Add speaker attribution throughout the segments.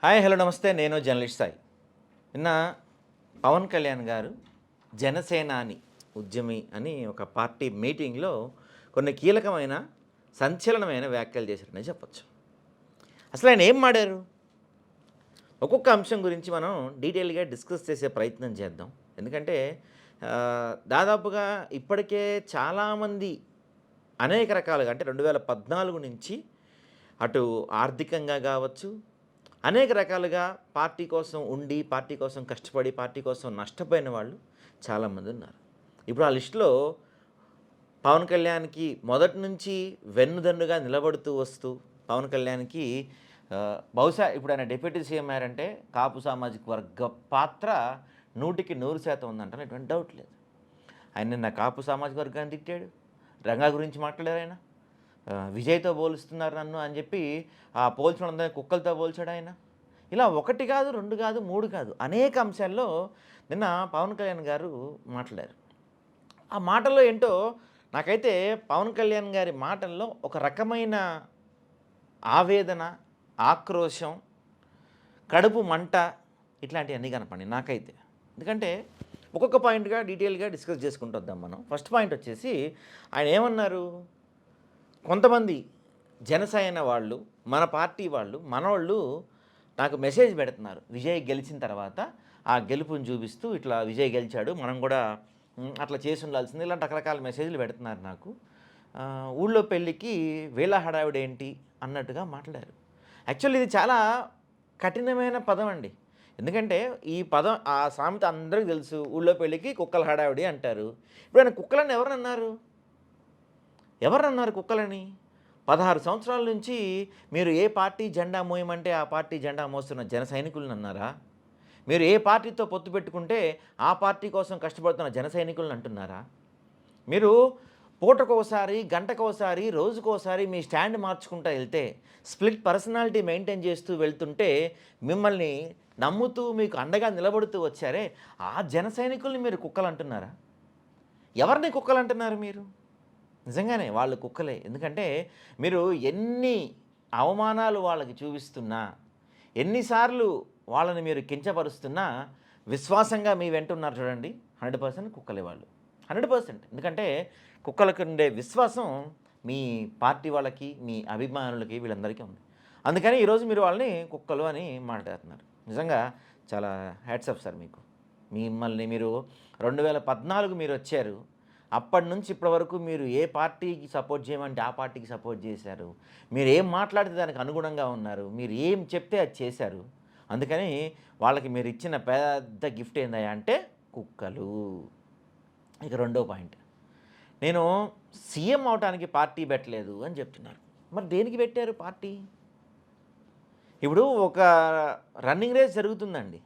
Speaker 1: Hi hello నమస్తే. నేను journalist Sai. నిన్న పవన్ కళ్యాణ్ గారు జనసేనాని ఉద్యమి అని ఒక పార్టీ మీటింగ్లో కొన్ని కీలకమైన సంచలనమైన వ్యాఖ్యలు చేశారని చెప్పొచ్చు. అసలు ఆయన ఏం మాడారు? ఒక్కొక్క అంశం గురించి మనం డీటెయిల్గా డిస్కస్ చేసే ప్రయత్నం చేద్దాం. ఎందుకంటే దాదాపుగా ఇప్పటికే చాలామంది అనేక రకాలుగా అంటే 2014 నుంచి అటు ఆర్థికంగా కావచ్చు, అనేక రకాలుగా పార్టీ కోసం ఉండి, పార్టీ కోసం కష్టపడి, పార్టీ కోసం నష్టపోయిన వాళ్ళు చాలామంది ఉన్నారు. ఇప్పుడు ఆ లిస్టులో పవన్ కళ్యాణ్‌కి మొదటి నుంచి వెన్నుదన్నుగా నిలబడుతూ వస్తూ, పవన్ కళ్యాణ్‌కి బహుశా ఇప్పుడు ఆయన డిప్యూటీ సీఎం అయ్యారంటే కాపు సామాజిక వర్గ పాత్ర 100కి 100% ఉందంటాను. ఎటువంటి డౌట్ లేదు. ఆయన నిన్న కాపు సామాజిక వర్గాన్ని తిట్టాడు. రంగా గురించి మాట్లాడారు ఆయన. విజయ్‌తో పోలుస్తున్నారు నన్ను అని చెప్పి ఆ పోల్చిన వాళ్ళందరినీ కుక్కలతో పోల్చాడు ఆయన. ఇలా 1 కాదు, 2 కాదు, 3 కాదు అనేక అంశాల్లో నిన్న పవన్ కళ్యాణ్ గారు మాట్లాడారు. ఆ మాటల్లో ఏంటో నాకైతే పవన్ కళ్యాణ్ గారి మాటల్లో ఒక రకమైన ఆవేదన, ఆక్రోశం, కడుపు మంట ఇట్లాంటివన్నీ కనపడినాయి నాకైతే. ఎందుకంటే ఒక్కొక్క పాయింట్‌గా డీటెయిల్‌గా డిస్కస్ చేసుకుంటూ వద్దాం మనం. ఫస్ట్ పాయింట్ వచ్చేసి ఆయన ఏమన్నారు? కొంతమంది జనసేన వాళ్ళు, మన పార్టీ వాళ్ళు, మనోళ్ళు నాకు మెసేజ్ పెడుతున్నారు. విజయ్ గెలిచిన తర్వాత ఆ గెలుపుని చూపిస్తూ ఇట్లా విజయ్ గెలిచాడు, మనం కూడా అట్లా చేసి ఉండాల్సింది, ఇలాంటి రకరకాల మెసేజ్‌లు పెడుతున్నారు నాకు. ఊళ్ళో పెళ్ళికి వీళ్ళ హడావిడేంటి అన్నట్టుగా మాట్లాడారు. యాక్చువల్లీ ఇది చాలా కఠినమైన పదం అండి. ఎందుకంటే ఈ పదం ఆ సామెత అందరికీ తెలుసు. ఊళ్ళో పెళ్ళికి కుక్కల హడావిడి అంటారు. ఇప్పుడు ఆయన కుక్కలని ఎవరన్నారు? ఎవరన్నారు కుక్కలని? 16 సంవత్సరాల నుంచి మీరు ఏ పార్టీ జెండా మోయమంటే ఆ పార్టీ జెండా మోస్తున్న జన సైనికులను అన్నారా? మీరు ఏ పార్టీతో పొత్తు పెట్టుకుంటే ఆ పార్టీ కోసం కష్టపడుతున్న జన సైనికులను అంటున్నారా? మీరు పూటకోసారి, గంటకోసారి, రోజుకోసారి మీ స్టాండ్ మార్చుకుంటూ వెళ్తే, స్ప్లిట్ పర్సనాలిటీ మెయింటైన్ చేస్తూ వెళ్తుంటే, మిమ్మల్ని నమ్ముతూ మీకు అండగా నిలబడుతూ వచ్చారే, ఆ జన సైనికుల్ని మీరు కుక్కలంటున్నారా? ఎవరిని కుక్కలంటున్నారు మీరు? నిజంగానే వాళ్ళు కుక్కలే. ఎందుకంటే మీరు ఎన్ని అవమానాలు వాళ్ళకి చూపిస్తున్నా, ఎన్నిసార్లు వాళ్ళని మీరు కించపరుస్తున్నా, విశ్వాసంగా మీ వెంట ఉన్నారు చూడండి, 100% కుక్కలే వాళ్ళు. 100%. ఎందుకంటే కుక్కలకు ఉండే విశ్వాసం మీ పార్టీ వాళ్ళకి, మీ అభిమానులకి, వీళ్ళందరికీ ఉంది. అందుకని ఈరోజు మీరు వాళ్ళని కుక్కలు అని మాట్లాడుతున్నారు. నిజంగా చాలా హ్యాట్స్ ఆఫ్ సార్ మీకు. మిమ్మల్ని మీరు 2014 మీరు వచ్చారు. అప్పటి నుంచి ఇప్పటి వరకు మీరు ఏ పార్టీకి సపోర్ట్ చేయమంటే ఆ పార్టీకి సపోర్ట్ చేశారు. మీరు ఏం మాట్లాడితే దానికి అనుగుణంగా ఉన్నారు. మీరు ఏం చెప్తే అది చేశారు. అందుకని వాళ్ళకి మీరు ఇచ్చిన పెద్ద గిఫ్ట్ ఏందయ్యా అంటే కుక్కలు. ఇక రెండో పాయింట్, నేను సీఎం అవటానికి పార్టీ పెట్టలేదు అని చెప్తున్నారు. మరి దేనికి పెట్టారు పార్టీ? ఇప్పుడు ఒక రన్నింగ్ రేస్ జరుగుతుందండి.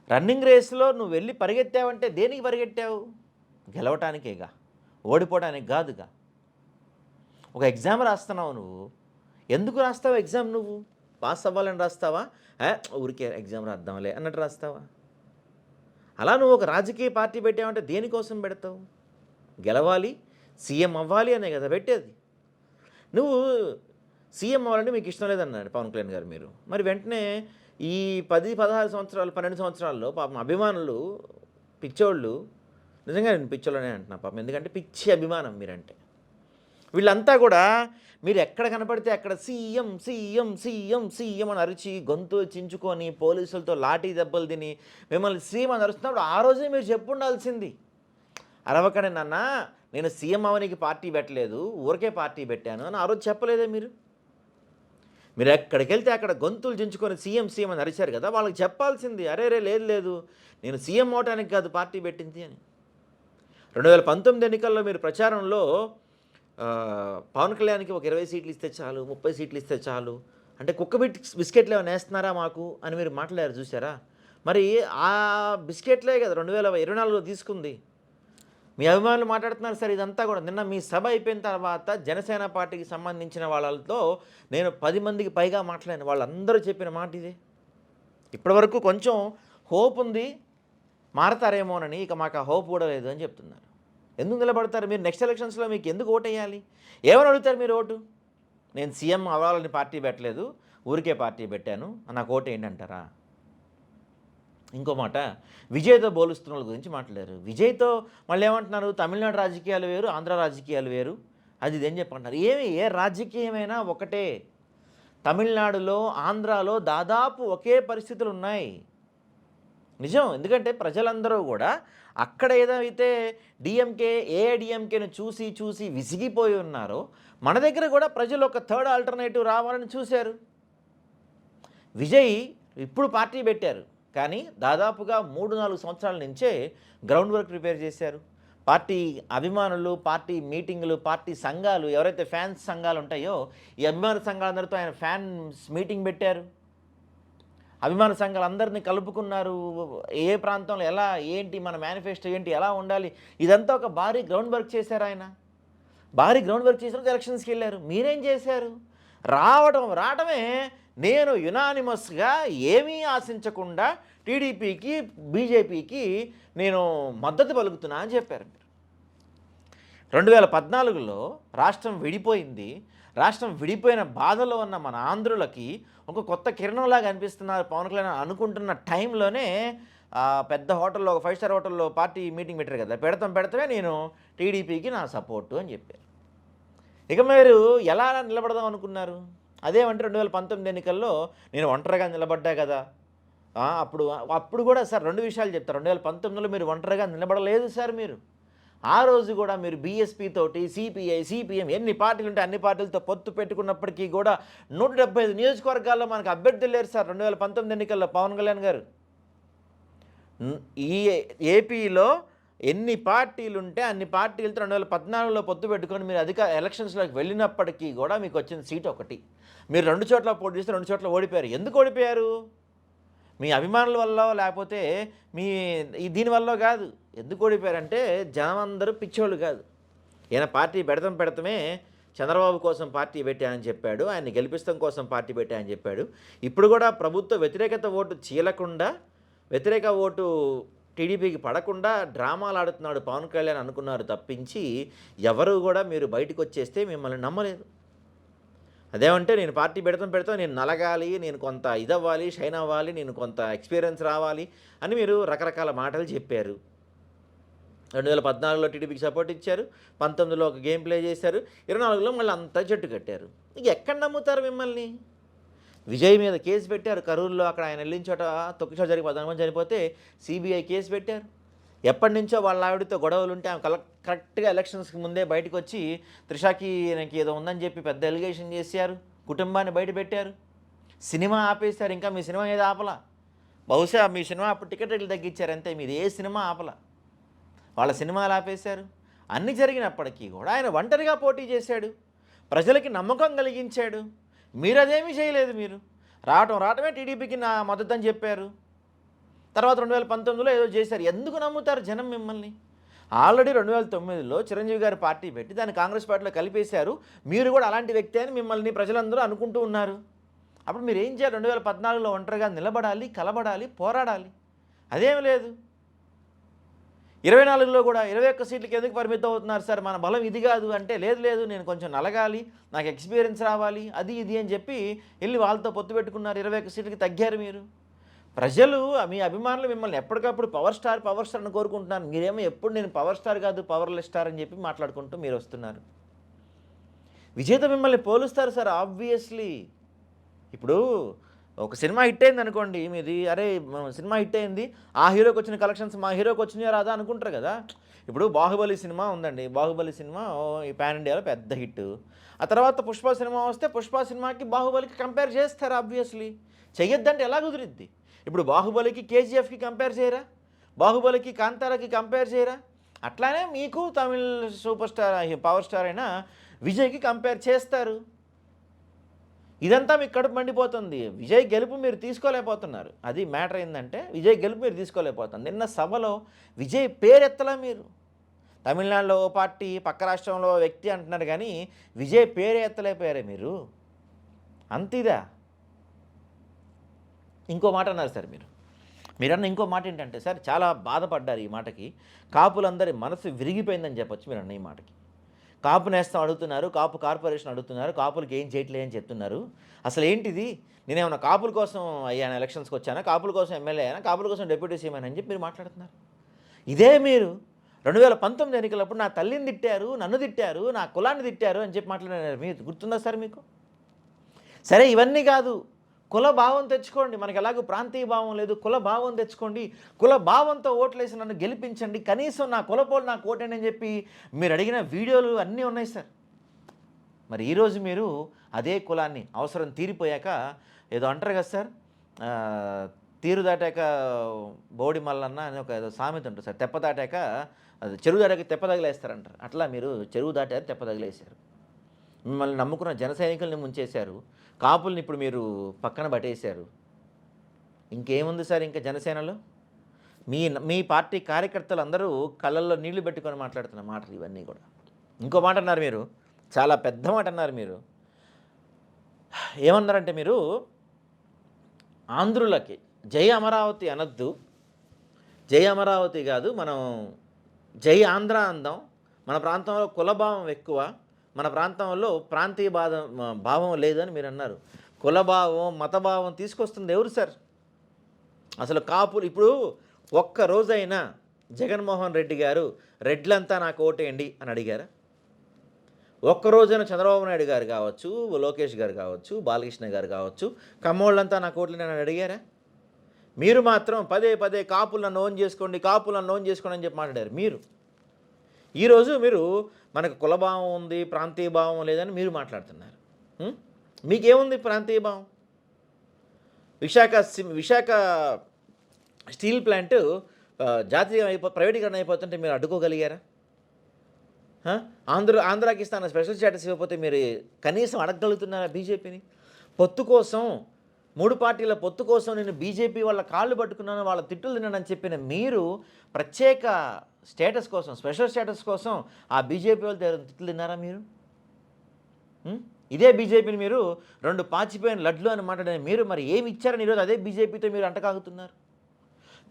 Speaker 1: రన్నింగ్ రేస్లో నువ్వు వెళ్ళి పరిగెత్తావంటే దేనికి పరిగెత్తావు? గెలవటానికేగా, ఓడిపోవడానికి కాదుగా. ఒక ఎగ్జామ్ రాస్తున్నావు నువ్వు. ఎందుకు రాస్తావు ఎగ్జామ్? నువ్వు పాస్ అవ్వాలని రాస్తావా? ఊరికే ఎగ్జామ్ రాద్దాంలే అన్నట్టు రాస్తావా? అలా నువ్వు ఒక రాజకీయ పార్టీ పెట్టావంటే దేనికోసం పెడతావు? గెలవాలి, సీఎం అవ్వాలి అనే కదా పెట్టేది. నువ్వు సీఎం అవ్వాలంటే మీకు ఇష్టం లేదన్నాడు పవన్ కళ్యాణ్ గారు మీరు. మరి వెంటనే ఈ 10, 16 సంవత్సరాలు, 12 సంవత్సరాల్లో పాపం అభిమానులు, పిచ్చోళ్ళు, నిజంగా నేను పిచ్చోళ్ళనే అంటున్నా పాపం, ఎందుకంటే పిచ్చి అభిమానం మీరంటే. వీళ్ళంతా కూడా మీరు ఎక్కడ కనపడితే అక్కడ సీఎం సీఎం సీఎం సీఎం అని అరిచి గొంతు చించుకొని పోలీసులతో లాఠీ దెబ్బలు తిని మిమ్మల్ని సీఎం అని అరుస్తున్నప్పుడు ఆ రోజే మీరు చెప్పుండాల్సింది. అరవకనే నాన్న నేను సీఎం అవనికి పార్టీ పెట్టలేదు, ఊరికే పార్టీ పెట్టాను అని ఆ రోజు చెప్పలేదే మీరు? మీరు ఎక్కడికి వెళ్తే అక్కడ గొంతులు చించుకొని సీఎం సీఎం అని అరిచారు కదా, వాళ్ళకి చెప్పాల్సింది, అరే రే లేదు లేదు నేను సీఎం అవటానికి కాదు పార్టీ పెట్టింది అని. 2019 ఎన్నికల్లో మీరు ప్రచారంలో పవన్ కళ్యాణ్కి ఒక 20 సీట్లు ఇస్తే చాలు, 30 సీట్లు ఇస్తే చాలు అంటే కుక్క బిస్కెట్లు ఏమైనా వేస్తున్నారా మాకు అని మీరు మాట్లాడారు చూసారా? మరి ఆ బిస్కెట్లే కదా 2024లో తీసుకుంది. మీ అభిమానులు మాట్లాడుతున్నారు సార్ ఇదంతా కూడా. నిన్న మీ సభ అయిపోయిన తర్వాత జనసేన పార్టీకి సంబంధించిన వాళ్ళతో నేను 10 మందికి పైగా మాట్లాడాను. వాళ్ళందరూ చెప్పిన మాట ఇదే. ఇప్పటివరకు కొంచెం హోప్ ఉంది, మారతారేమోనని. ఇక మాకు ఆ హోప్ కూడా లేదు అని చెప్తున్నారు. ఎందుకు నిలబడతారు మీరు? నెక్స్ట్ ఎలక్షన్స్లో మీకు ఎందుకు ఓటు వేయాలి? ఏమని అడుగుతారు మీరు ఓటు? నేను సీఎం అవ్వాలని పార్టీ పెట్టలేదు, ఊరికే పార్టీ పెట్టాను, నాకు ఓటు ఏంటి అంటారా? ఇంకో మాట, విజయ్తో పోలుస్తున్న వాళ్ళ గురించి మాట్లాడారు. విజయ్తో మళ్ళీ ఏమంటున్నారు, తమిళనాడు రాజకీయాలు వేరు, ఆంధ్ర రాజకీయాలు వేరు, అది ఇదేం చెప్పంటున్నారు. ఏ రాజకీయమైనా ఒకటే. తమిళనాడులో, ఆంధ్రాలో దాదాపు ఒకే పరిస్థితులు ఉన్నాయి. నిజం. ఎందుకంటే ప్రజలందరూ కూడా అక్కడ ఏదైతే డిఎంకే, ఏఐడిఎంకేను చూసి చూసి విసిగిపోయి ఉన్నారో, మన దగ్గర కూడా ప్రజలు ఒక థర్డ్ ఆల్టర్నేటివ్ రావాలని చూశారు. విజయ్ ఇప్పుడు పార్టీ పెట్టారు, కానీ దాదాపుగా 3-4 సంవత్సరాల నుంచే గ్రౌండ్ వర్క్ ప్రిపేర్ చేశారు. పార్టీ అభిమానులు, పార్టీ మీటింగులు, పార్టీ సంఘాలు, ఎవరైతే ఫ్యాన్స్ సంఘాలు ఉంటాయో ఈ అభిమాన సంఘాలందరితో ఆయన ఫ్యాన్స్ మీటింగ్ పెట్టారు. అభిమాన సంఘాలందరినీ కలుపుకున్నారు. ఏ ప్రాంతంలో ఎలా, ఏంటి, మన మేనిఫెస్టో ఏంటి, ఎలా ఉండాలి, ఇదంతా ఒక భారీ గ్రౌండ్ వర్క్ చేశారు ఆయన. భారీ గ్రౌండ్ వర్క్ చేసిన ఎలక్షన్స్కి వెళ్ళారు. మీరేం చేశారు? రావడమే నేను యునానిమస్గా ఏమీ ఆశించకుండా టీడీపీకి, బీజేపీకి నేను మద్దతు పలుకుతున్నా అని చెప్పారు. 2014లో రాష్ట్రం విడిపోయింది. రాష్ట్రం విడిపోయిన బాధలో ఉన్న మన ఆంధ్రులకి ఒక కొత్త కిరణంలాగా అనిపిస్తున్నారు పవన్ కళ్యాణ్ అనుకుంటున్న టైంలోనే పెద్ద హోటల్లో, ఒక 5 స్టార్ హోటల్లో పార్టీ మీటింగ్ పెట్టారు కదా, పెడతామే నేను టీడీపీకి నా సపోర్టు అని చెప్పారు. ఇక మీరు ఎలా నిలబడదాం అనుకున్నారు? అదేమంటే 2019 ఎన్నికల్లో నేను ఒంటరిగా నిలబడ్డా కదా, అప్పుడు కూడా సార్ 2 విషయాలు చెప్తారు. 2019లో మీరు ఒంటరిగా నిలబడలేదు సార్. మీరు ఆ రోజు కూడా మీరు బీఎస్పీ తోటి, సిపిఐ, సిపిఎం, ఎన్ని పార్టీలు ఉంటే అన్ని పార్టీలతో పొత్తు పెట్టుకున్నప్పటికీ కూడా 175 నియోజకవర్గాల్లో మనకు అభ్యర్థులు లేరు సార్ 2019 ఎన్నికల్లో పవన్ కళ్యాణ్ గారు. ఈ ఏపీలో ఎన్ని పార్టీలు ఉంటే అన్ని పార్టీలతో 2014లో పొత్తు పెట్టుకొని మీరు ఎలక్షన్స్లోకి వెళ్ళినప్పటికీ కూడా మీకు వచ్చిన సీట్ ఒకటి. మీరు 2 చోట్ల పోటీ చేస్తే 2 చోట్ల ఓడిపోయారు. ఎందుకు ఓడిపోయారు? మీ అభిమానుల వల్ల, లేకపోతే మీ దీనివల్ల కాదు. ఎందుకు ఓడిపోయారంటే జనం అందరూ పిచ్చోళ్ళు కాదు. ఈయన పార్టీ పెడతామే చంద్రబాబు కోసం పార్టీ పెట్టానని చెప్పాడు, ఆయన్ని గెలిపిస్తాం కోసం పార్టీ పెట్టానని చెప్పాడు. ఇప్పుడు కూడా ప్రభుత్వ వ్యతిరేకత ఓటు చీలకుండా, వ్యతిరేక ఓటు టీడీపీకి పడకుండా డ్రామాలు ఆడుతున్నాడు పవన్ కళ్యాణ్ అనుకున్నారు తప్పించి ఎవరు కూడా మీరు బయటకు వచ్చేస్తే మిమ్మల్ని నమ్మలేదు. అదేమంటే నేను పార్టీ పెడతాం, నేను నలగాలి, నేను కొంత ఇదవ్వాలి, షైన్ అవ్వాలి, నేను కొంత ఎక్స్పీరియన్స్ రావాలి అని మీరు రకరకాల మాటలు చెప్పారు. 2014లో టీడీపీకి సపోర్ట్ ఇచ్చారు, 19లో ఒక గేమ్ ప్లే చేశారు, 24లో మళ్ళీ అంతా జట్టు కట్టారు. ఇక ఎక్కడ నమ్ముతారు మిమ్మల్ని? విజయ్ మీద కేసు పెట్టారు కరూరులో, అక్కడ ఆయన వెళ్ళిన చోట తొక్కిచోట జరిగి 14 మంది చనిపోతే సిబిఐ కేసు పెట్టారు. ఎప్పటి నుంచో వాళ్ళ ఆవిడతో గొడవలు ఉంటే ఆమె కరెక్ట్గా ఎలక్షన్స్కి ముందే బయటకు వచ్చి త్రిషాకి నాకు ఏదో ఉందని చెప్పి పెద్ద ఎలిగేషన్ చేశారు, కుటుంబాన్ని బయట పెట్టారు, సినిమా ఆపేశారు. ఇంకా మీ సినిమా ఏది ఆపలా? బహుశా మీ సినిమా అప్పుడు టికెట్ రేట్లు తగ్గించారు అంతే, మీరు ఏ సినిమా ఆపలా. వాళ్ళ సినిమాలు ఆపేశారు. అన్నీ జరిగినప్పటికీ కూడా ఆయన ఒంటరిగా పోటీ చేశాడు, ప్రజలకి నమ్మకం కలిగించాడు. మీరు అదేమీ చేయలేదు. మీరు రావటమే టీడీపీకి నా మద్దతు అని చెప్పారు. తర్వాత 2019లో ఏదో చేశారు. ఎందుకు నమ్ముతారు జనం మిమ్మల్ని? ఆల్రెడీ 2009లో చిరంజీవి గారు పార్టీ పెట్టి దాన్ని కాంగ్రెస్ పార్టీలో కలిపేశారు. మీరు కూడా అలాంటి వ్యక్తి అని మిమ్మల్ని ప్రజలందరూ అనుకుంటూ ఉన్నారు. అప్పుడు మీరు ఏం చేయాలి? 2014లో ఒంటరిగా నిలబడాలి, కలబడాలి, పోరాడాలి. అదేమి లేదు. 24లో కూడా 21 సీట్లకి ఎందుకు పరిమితం అవుతున్నారు సార్, మన బలం ఇది కాదు అంటే, లేదు నేను కొంచెం నలగాలి, నాకు ఎక్స్పీరియన్స్ రావాలి, అది ఇది అని చెప్పి వెళ్ళి వాళ్ళతో పొత్తు పెట్టుకున్నారు. 21 సీట్లకి తగ్గారు మీరు. ప్రజలు, మీ అభిమానులు మిమ్మల్ని ఎప్పటికప్పుడు పవర్ స్టార్ అని కోరుకుంటున్నారు. మీరేమో ఎప్పుడు నేను పవర్ స్టార్ కాదు, పవర్లెస్ స్టార్ అని చెప్పి మాట్లాడుకుంటూ మీరు వస్తున్నారు. విజయ్తో మిమ్మల్ని పోలుస్తారు సార్ ఆబ్వియస్లీ. ఇప్పుడు ఒక సినిమా హిట్ అయింది అనుకోండి, మీది అరే సినిమా హిట్ అయింది, ఆ హీరోకి వచ్చిన కలెక్షన్స్ మా హీరోకి వచ్చినాయో రాదా అనుకుంటారు కదా. ఇప్పుడు బాహుబలి సినిమా ఉందండి, బాహుబలి సినిమా ఈ పాన్ ఇండియాలో పెద్ద హిట్. ఆ తర్వాత పుష్ప సినిమా వస్తే పుష్ప సినిమాకి బాహుబలికి కంపేర్ చేస్తారు ఆబ్వియస్లీ. చెయ్యొద్దంటే ఎలా కుదిరిద్ది? ఇప్పుడు బాహుబలికి కేజీఎఫ్కి కంపేర్ చేయరా? బాహుబలికి కాంతారాకి కంపేర్ చేయరా? అట్లానే మీకు Tamil super star, power star అయినా విజయ్కి కంపేర్ చేస్తారు. ఇదంతా మీకు కడుపు మండిపోతుంది. విజయ్ గెలుపు మీరు తీసుకోలేకపోతున్నారు. అది మ్యాటర్ ఏంటంటే విజయ్ గెలుపు మీరు తీసుకోలేకపోతున్నారు. నిన్న సభలో విజయ్ పేరెత్తలా మీరు. తమిళనాడులో ఓ పార్టీ, పక్క రాష్ట్రంలో వ్యక్తి అంటున్నారు కానీ విజయ్ పేరే ఎత్తలేకపోయారే మీరు. అంతిదా? ఇంకో మాట అన్నారు సార్ మీరన్న ఇంకో మాట ఏంటంటే సార్, చాలా బాధపడ్డారు ఈ మాటకి. కాపులందరి మనసు విరిగిపోయిందని చెప్పొచ్చు మీరన్న ఈ మాటకి. కాపు నేస్తం అడుగుతున్నారు, కాపు కార్పొరేషన్ అడుగుతున్నారు, కాపులకి ఏం చేయట్లేదు అని చెప్తున్నారు. అసలు ఏంటిది? నేనేమన్నా కాపుల కోసం అయ్యాను, ఎలక్షన్స్కి వచ్చానా, కాపుల కోసం ఎమ్మెల్యే అయ్యానా, కాపుల కోసం డిప్యూటీ సీఎం అని చెప్పి మీరు మాట్లాడుతున్నారు. ఇదే మీరు 2019 ఎన్నికలప్పుడు నా తల్లిని తిట్టారు, నన్ను తిట్టారు, నా కులాన్ని తిట్టారు అని చెప్పి మాట్లాడారు. మీరు గుర్తుందా సార్ మీకు? సరే ఇవన్నీ కాదు, కుల భావం తెచ్చుకోండి. మనకి ఎలాగో ప్రాంతీయ భావం లేదు, కుల భావం తెచ్చుకోండి. కుల భావంతో ఓట్లేసి నన్ను గెలిపించండి, కనీసం నా కులపోలు నాకు ఓటండి అని చెప్పి మీరు అడిగిన వీడియోలు అన్నీ ఉన్నాయి సార్. మరి ఈరోజు మీరు అదే కులాన్ని అవసరం తీరిపోయాక ఏదో అంటారు కదా సార్, తీరు దాటాక బోడి మల్లన్న అని ఒక ఏదో సామెత ఉంటుంది సార్, తెప్ప దాటాక అది చెరువు దాటాక తెప్ప తగిలేస్తారంటారు. అట్లా మీరు చెరువు దాటారు, తెప్ప తగిలేశారు. మిమ్మల్ని నమ్ముకున్న జన సైనికుల్ని ముంచేశారు, కాపుల్ని ఇప్పుడు మీరు పక్కన పట్టేశారు. ఇంకేముంది సార్ ఇంకా జనసేనలో? మీ మీ పార్టీ కార్యకర్తలు అందరూ కళ్ళల్లో నీళ్లు పెట్టుకొని మాట్లాడుతున్న మాటలు ఇవన్నీ కూడా. ఇంకో మాట అన్నారు మీరు, చాలా పెద్ద మాట అన్నారు మీరు. ఏమన్నారంటే మీరు, ఆంధ్రులకి జై అమరావతి అనొద్దు, జై అమరావతి కాదు, మనం జై ఆంధ్ర అందాం. మన ప్రాంతంలో కులభావం ఎక్కువ, మన ప్రాంతంలో ప్రాంతీయ భావం లేదని మీరు అన్నారు. కులభావం, మతభావం తీసుకొస్తుంది ఎవరు సార్? అసలు కాపులు ఇప్పుడు ఒక్క రోజైనా జగన్మోహన్ రెడ్డి గారు రెడ్లంతా నాకు ఓటేయండి అని అడిగారా? ఒక్కరోజైనా చంద్రబాబు నాయుడు గారు కావచ్చు, లోకేష్ గారు కావచ్చు, బాలకృష్ణ గారు కావచ్చు, కమ్మోళ్ళంతా నాకు ఓట్లేని అని అడిగారా? మీరు మాత్రం పదే పదే కాపులను ఓన్ చేసుకోండి, కాపులను ఓన్ చేసుకోండి అని చెప్పి మాట్లాడారు మీరు. ఈరోజు మీరు మనకు కులభావం ఉంది, ప్రాంతీయ భావం లేదని మీరు మాట్లాడుతున్నారు. మీకేముంది ప్రాంతీయ భావం? విశాఖ స్టీల్ ప్లాంట్ జాతీయం ప్రైవేటీకరణ అయిపోతుంటే మీరు అడ్డుకోగలిగారా? ఆంధ్రాకి ఇస్తాన స్పెషల్ స్టేటస్ ఇవ్వకపోతే మీరు కనీసం అడగగలుగుతున్నారా బీజేపీని? పొత్తు కోసం, 3 పార్టీల పొత్తు కోసం నేను బీజేపీ వాళ్ళ కాళ్ళు పట్టుకున్నాను, వాళ్ళ తిట్టులు తిన్నానని చెప్పిన మీరు ప్రత్యేక స్టేటస్ కోసం, స్పెషల్ స్టేటస్ కోసం ఆ బీజేపీ వాళ్ళ దగ్గర తిట్లు తిన్నారా మీరు? ఇదే బీజేపీని మీరు 2 పాచిపోయిన లడ్లు అని మాట్లాడే మీరు మరి ఏమి ఇచ్చారని ఈరోజు అదే బీజేపీతో మీరు అంటకాగుతున్నారు.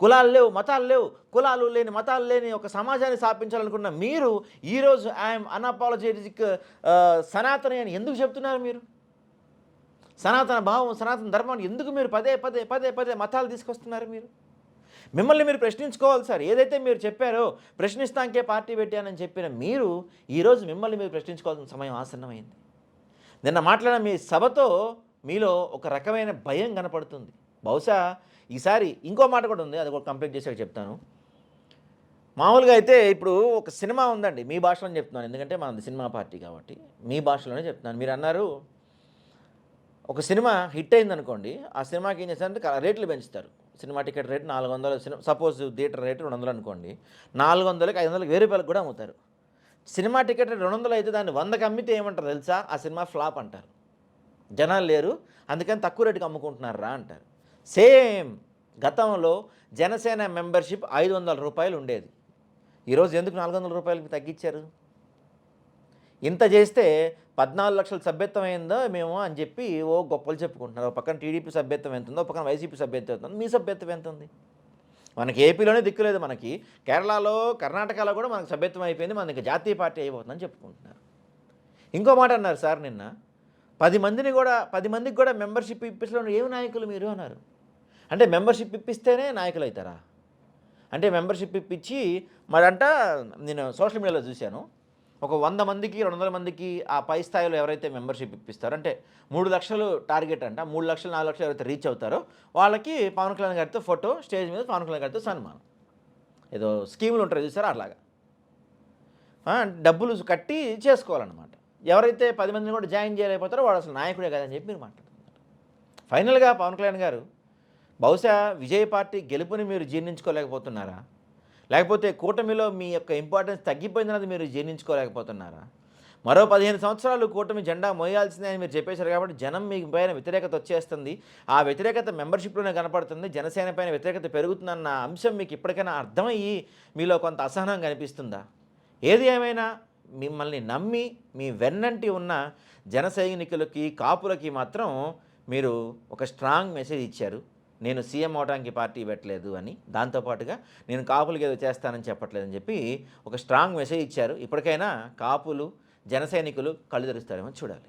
Speaker 1: కులాలు లేవు, మతాలు లేవు, కులాలు లేని మతాలు లేని ఒక సమాజాన్ని స్థాపించాలనుకున్న మీరు ఈరోజు ఐఎమ్ అన్అపాలజెటిక్ సనాతని అని ఎందుకు చెప్తున్నారు? మీరు సనాతన భావం, సనాతన ధర్మాన్ని ఎందుకు మీరు పదే పదే పదే పదే మతాలు తీసుకొస్తున్నారు? మిమ్మల్ని మీరు ప్రశ్నించుకోవాలి సార్. ఏదైతే మీరు చెప్పారో ప్రశ్నిస్తానికే పార్టీ పెట్టానని చెప్పిన మీరు ఈరోజు మిమ్మల్ని మీరు ప్రశ్నించుకోవాల్సిన సమయం ఆసన్నమైంది. నిన్న మాట్లాడిన మీ సభతో మీలో ఒక రకమైన భయం కనపడుతుంది. బహుశా ఈసారి ఇంకో మాట కూడా ఉంది, అది కూడా కంప్లీట్ చేసాక చెప్తాను. మామూలుగా అయితే ఇప్పుడు ఒక సినిమా ఉందండి, మీ భాషలోనే చెప్తున్నాను, ఎందుకంటే మనది సినిమా పార్టీ కాబట్టి మీ భాషలోనే చెప్తున్నాను. మీరు అన్నారు ఒక సినిమా హిట్ అయిందనుకోండి, ఆ సినిమాకి ఏం చేస్తారంటే రేట్లు పెంచుతారు. Cinema ticket rate 400, suppose theatre rate 200 అనుకోండి, 400కి 500కి 1000 రూపాయలకు కూడా అమ్ముతారు. సినిమా టికెట్ 200 అయితే దాన్ని 100కి అమ్మితే ఏమంటారు తెలుసా? ఆ సినిమా ఫ్లాప్ అంటారు. జనాలు లేరు, అందుకని తక్కువ రేటుకి అమ్ముకుంటున్నారా అంటారు. సేమ్ గతంలో జనసేన మెంబర్షిప్ 500 రూపాయలు ఉండేది. ఈరోజు ఎందుకు 400 రూపాయలకి తగ్గించారు? ఇంత చేస్తే 14 లక్షల సభ్యత్వం అయిందో మేము అని చెప్పి ఓ గొప్పలు చెప్పుకుంటున్నారు. ఒక పక్కన టీడీపీ సభ్యత్వం ఎంత ఉందో, ఒక పక్కన వైసీపీ సభ్యత్వం ఎంత ఉంది, మీ సభ్యత్వం ఎంత ఉంది? మనకి ఏపీలోనే దిక్కులేదు, మనకి కేరళలో, కర్ణాటకలో కూడా మనకు సభ్యత్వం అయిపోయింది, మనకి జాతీయ పార్టీ అయిపోతుందని చెప్పుకుంటున్నారు. ఇంకో మాట అన్నారు సార్ నిన్న, 10 మందికి కూడా మెంబర్షిప్ ఇప్పించడం ఏమి నాయకులు మీరు అన్నారు. అంటే మెంబర్షిప్ ఇప్పిస్తేనే నాయకులు అవుతారా? అంటే మెంబర్షిప్ ఇప్పించి మరంట, నేను సోషల్ మీడియాలో చూశాను, ఒక 100 మందికి 200 మందికి ఆ పై స్థాయిలో ఎవరైతే మెంబర్షిప్ ఇప్పిస్తారో, అంటే 3 లక్షలు టార్గెట్ అంట, 3 లక్షలు 4 లక్షలు ఎవరైతే రీచ్ అవుతారో వాళ్ళకి పవన్ కళ్యాణ్ గారితో ఫోటో, స్టేజ్ మీద పవన్ కళ్యాణ్ గారితో సన్మానం, ఏదో స్కీములు ఉంటాయి చూసారా అట్లాగా, డబ్బులు కట్టి చేసుకోవాలన్నమాట. ఎవరైతే 10 మందిని కూడా జాయిన్ చేయలేకపోతారో వాడు అసలు నాయకుడే కదని చెప్పి మీరు మాట్లాడుతున్నారు. ఫైనల్గా పవన్ కళ్యాణ్ గారు బహుశా విజయ్ పార్టీ గెలుపుని మీరు జీర్ణించుకోలేకపోతున్నారా? లేకపోతే కూటమిలో మీ యొక్క ఇంపార్టెన్స్ తగ్గిపోయిందన్నది మీరు జీర్ణించుకోలేకపోతున్నారా? మరో 15 సంవత్సరాలు కూటమి జెండా మోయాల్సిందే అని మీరు చెప్పేశారు కాబట్టి జనం మీ పైన వ్యతిరేకత వచ్చేస్తుంది. ఆ వ్యతిరేకత మెంబర్షిప్లోనే కనపడుతుంది. జనసేన పైన వ్యతిరేకత పెరుగుతుందన్న అంశం మీకు ఇప్పటికైనా అర్థమయ్యి మీలో కొంత అసహనం కనిపిస్తుందా? ఏది ఏమైనా మిమ్మల్ని నమ్మి మీ వెన్నంటి ఉన్న జన సైనికులకి, కాపులకి మాత్రం మీరు ఒక స్ట్రాంగ్ మెసేజ్ ఇచ్చారు. నేను సీఎం అవడానికి పార్టీ పెట్టలేదు అని, దాంతోపాటుగా నేను కాపులకి ఏదో చేస్తానని చెప్పట్లేదని చెప్పి ఒక స్ట్రాంగ్ మెసేజ్ ఇచ్చారు. ఇప్పటికైనా కాపులు, జన సైనికులు కళ్ళు తెరుస్తారేమో చూడాలి.